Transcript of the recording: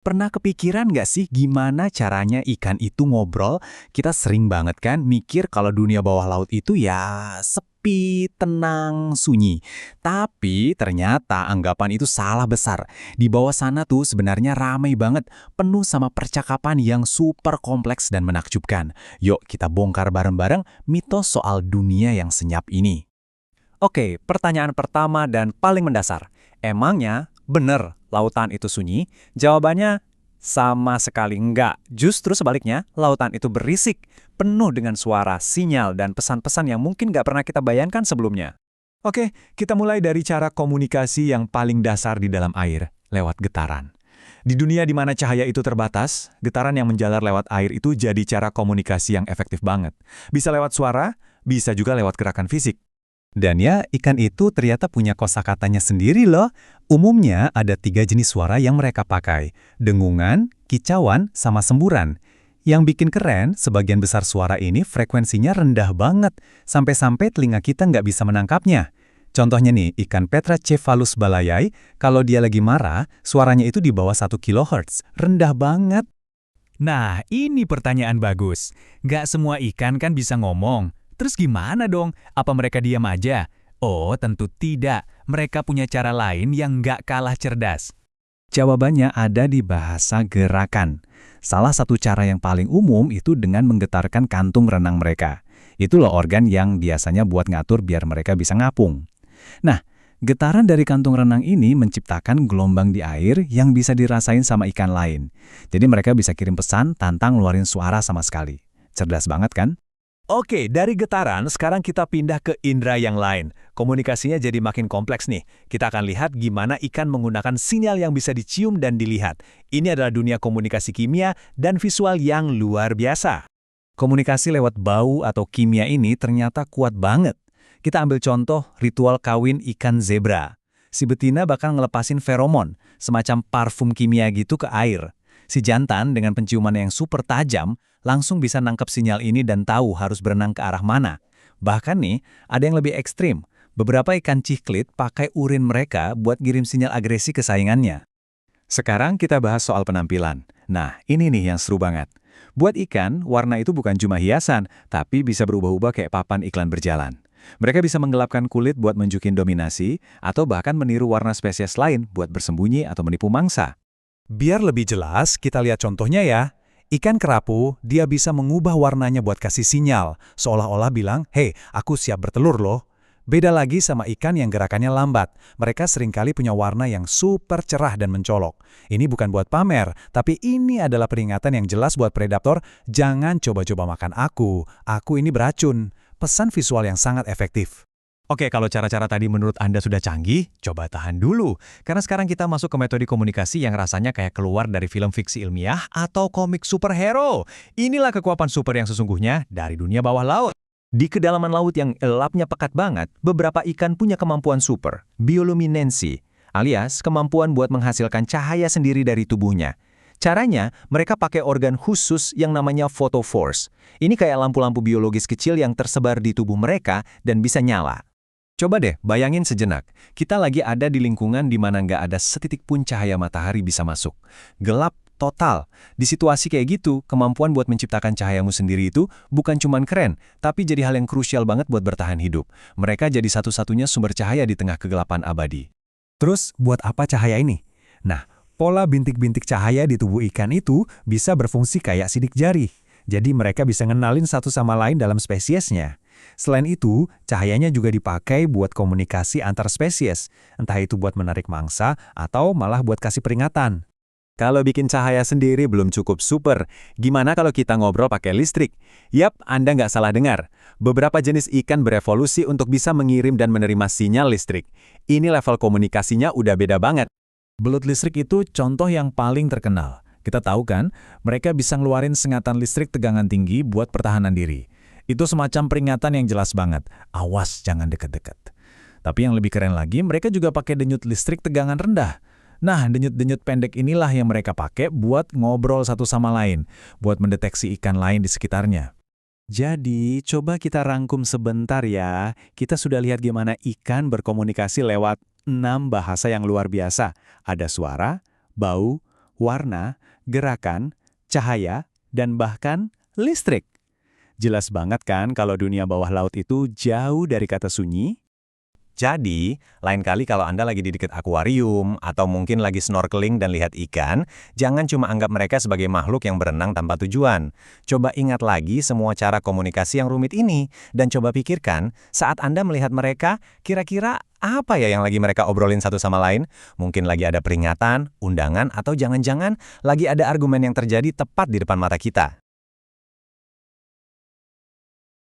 Pernah kepikiran nggak sih gimana caranya ikan itu ngobrol? Kita sering banget kan mikir kalau dunia bawah laut itu ya sepi, tenang, sunyi. Tapi ternyata anggapan itu salah besar. Di bawah sana tuh sebenarnya ramai banget, penuh sama percakapan yang super kompleks dan menakjubkan. Yuk kita bongkar bareng-bareng mitos soal dunia yang senyap ini. Oke, pertanyaan pertama dan paling mendasar. Emangnya benar lautan itu sunyi? Jawabannya sama sekali enggak. Justru sebaliknya, lautan itu berisik, penuh dengan suara, sinyal, dan pesan-pesan yang mungkin nggak pernah kita bayangkan sebelumnya. Oke, kita mulai dari cara komunikasi yang paling dasar di dalam air, lewat getaran. Di dunia di mana cahaya itu terbatas, getaran yang menjalar lewat air itu jadi cara komunikasi yang efektif banget. Bisa lewat suara, bisa juga lewat gerakan fisik. Dan ya, ikan itu ternyata punya kosakatanya sendiri loh. Umumnya ada 3 jenis suara yang mereka pakai. Dengungan, kicauan, sama semburan. Yang bikin keren, sebagian besar suara ini frekuensinya rendah banget. Sampai-sampai telinga kita nggak bisa menangkapnya. Contohnya nih, ikan Petracephalus balayai, kalau dia lagi marah, suaranya itu di bawah 1 kHz. Rendah banget. Nah, ini pertanyaan bagus. Nggak semua ikan kan bisa ngomong. Terus gimana dong? Apa mereka diam aja? Oh, tentu tidak. Mereka punya cara lain yang nggak kalah cerdas. Jawabannya ada di bahasa gerakan. Salah satu cara yang paling umum itu dengan menggetarkan kantung renang mereka. Itu loh organ yang biasanya buat ngatur biar mereka bisa ngapung. Nah, getaran dari kantung renang ini menciptakan gelombang di air yang bisa dirasain sama ikan lain. Jadi mereka bisa kirim pesan tanpa ngeluarin suara sama sekali. Cerdas banget kan? Oke, dari getaran, sekarang kita pindah ke indera yang lain. Komunikasinya jadi makin kompleks nih. Kita akan lihat gimana ikan menggunakan sinyal yang bisa dicium dan dilihat. Ini adalah dunia komunikasi kimia dan visual yang luar biasa. Komunikasi lewat bau atau kimia ini ternyata kuat banget. Kita ambil contoh ritual kawin ikan zebra. Si betina bakal ngelepasin feromon, semacam parfum kimia gitu ke air. Si jantan dengan penciuman yang super tajam langsung bisa nangkep sinyal ini dan tahu harus berenang ke arah mana. Bahkan nih, ada yang lebih ekstrim. Beberapa ikan ciklit pakai urin mereka buat ngirim sinyal agresi ke saingannya. Sekarang kita bahas soal penampilan. Nah, ini nih yang seru banget. Buat ikan, warna itu bukan cuma hiasan, tapi bisa berubah-ubah kayak papan iklan berjalan. Mereka bisa menggelapkan kulit buat menunjukin dominasi, atau bahkan meniru warna spesies lain buat bersembunyi atau menipu mangsa. Biar lebih jelas, kita lihat contohnya ya. Ikan kerapu, dia bisa mengubah warnanya buat kasih sinyal, seolah-olah bilang, "Hei, aku siap bertelur loh." Beda lagi sama ikan yang gerakannya lambat. Mereka seringkali punya warna yang super cerah dan mencolok. Ini bukan buat pamer, tapi ini adalah peringatan yang jelas buat predator, jangan coba-coba makan aku ini beracun. Pesan visual yang sangat efektif. Oke, kalau cara-cara tadi menurut Anda sudah canggih, coba tahan dulu. Karena sekarang kita masuk ke metode komunikasi yang rasanya kayak keluar dari film fiksi ilmiah atau komik superhero. Inilah kekuatan super yang sesungguhnya dari dunia bawah laut. Di kedalaman laut yang elapnya pekat banget, beberapa ikan punya kemampuan super, bioluminensi, alias kemampuan buat menghasilkan cahaya sendiri dari tubuhnya. Caranya, mereka pakai organ khusus yang namanya photophores. Ini kayak lampu-lampu biologis kecil yang tersebar di tubuh mereka dan bisa nyala. Coba deh, bayangin sejenak. Kita lagi ada di lingkungan di mana nggak ada setitik pun cahaya matahari bisa masuk. Gelap total. Di situasi kayak gitu, kemampuan buat menciptakan cahayamu sendiri itu bukan cuman keren, tapi jadi hal yang krusial banget buat bertahan hidup. Mereka jadi satu-satunya sumber cahaya di tengah kegelapan abadi. Terus, buat apa cahaya ini? Nah, pola bintik-bintik cahaya di tubuh ikan itu bisa berfungsi kayak sidik jari. Jadi mereka bisa ngenalin satu sama lain dalam spesiesnya. Selain itu, cahayanya juga dipakai buat komunikasi antar spesies, entah itu buat menarik mangsa atau malah buat kasih peringatan. Kalau bikin cahaya sendiri belum cukup super, gimana kalau kita ngobrol pakai listrik? Yap, Anda nggak salah dengar. Beberapa jenis ikan berevolusi untuk bisa mengirim dan menerima sinyal listrik. Ini level komunikasinya udah beda banget. Belut listrik itu contoh yang paling terkenal. Kita tahu kan, mereka bisa ngeluarin sengatan listrik tegangan tinggi buat pertahanan diri. Itu semacam peringatan yang jelas banget. Awas, jangan deket-deket. Tapi yang lebih keren lagi, mereka juga pakai denyut listrik tegangan rendah. Nah, denyut-denyut pendek inilah yang mereka pakai buat ngobrol satu sama lain, buat mendeteksi ikan lain di sekitarnya. Jadi, coba kita rangkum sebentar ya. Kita sudah lihat gimana ikan berkomunikasi lewat 6 bahasa yang luar biasa. Ada suara, bau, warna, gerakan, cahaya, dan bahkan listrik. Jelas banget kan kalau dunia bawah laut itu jauh dari kata sunyi? Jadi, lain kali kalau Anda lagi di dekat akuarium atau mungkin lagi snorkeling dan lihat ikan, jangan cuma anggap mereka sebagai makhluk yang berenang tanpa tujuan. Coba ingat lagi semua cara komunikasi yang rumit ini, dan coba pikirkan, saat Anda melihat mereka, kira-kira apa ya yang lagi mereka obrolin satu sama lain? Mungkin lagi ada peringatan, undangan, atau jangan-jangan lagi ada argumen yang terjadi tepat di depan mata kita.